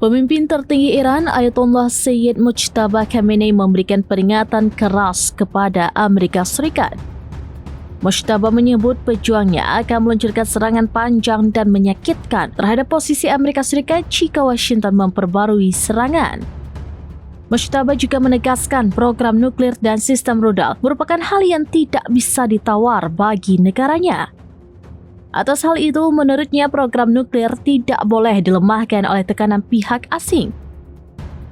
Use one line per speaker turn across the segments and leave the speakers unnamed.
Pemimpin tertinggi Iran, Ayatollah Sayyid Mujtaba Khamenei memberikan peringatan keras kepada Amerika Serikat. Mujtaba menyebut pejuangnya akan meluncurkan serangan panjang dan menyakitkan terhadap posisi Amerika Serikat jika Washington memperbarui serangan. Mujtaba juga menegaskan program nuklir dan sistem rudal merupakan hal yang tidak bisa ditawar bagi negaranya. Atas hal itu, menurutnya program nuklir tidak boleh dilemahkan oleh tekanan pihak asing.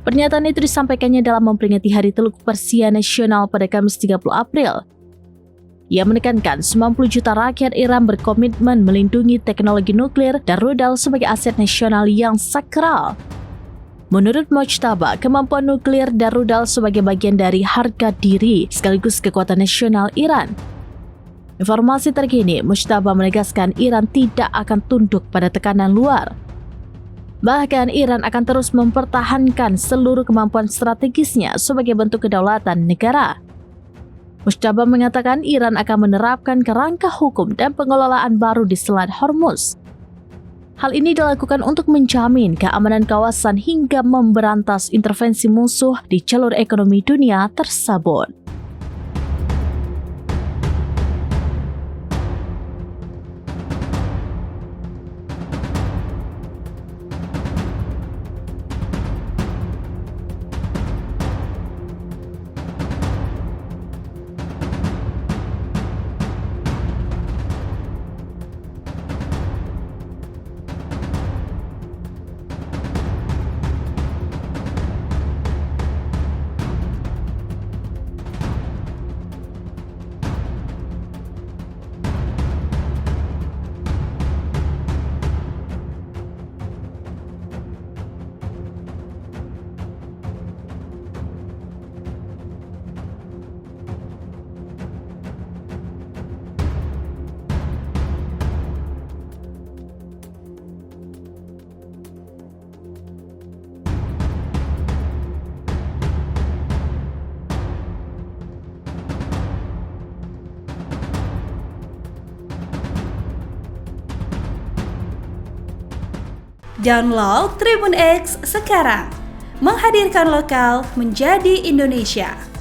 Pernyataan itu disampaikannya dalam memperingati Hari Teluk Persia Nasional pada Kamis 30 April. Ia menekankan 90 juta rakyat Iran berkomitmen melindungi teknologi nuklir dan rudal sebagai aset nasional yang sakral. Menurut Mujtaba, kemampuan nuklir dan rudal sebagai bagian dari harga diri sekaligus kekuatan nasional Iran. Informasi terkini, Mujtaba menegaskan Iran tidak akan tunduk pada tekanan luar. Bahkan Iran akan terus mempertahankan seluruh kemampuan strategisnya sebagai bentuk kedaulatan negara. Mujtaba mengatakan Iran akan menerapkan kerangka hukum dan pengelolaan baru di Selat Hormuz. Hal ini dilakukan untuk menjamin keamanan kawasan hingga memberantas intervensi musuh di jalur ekonomi dunia tersebut.
Download Tribun X sekarang, menghadirkan lokal menjadi Indonesia.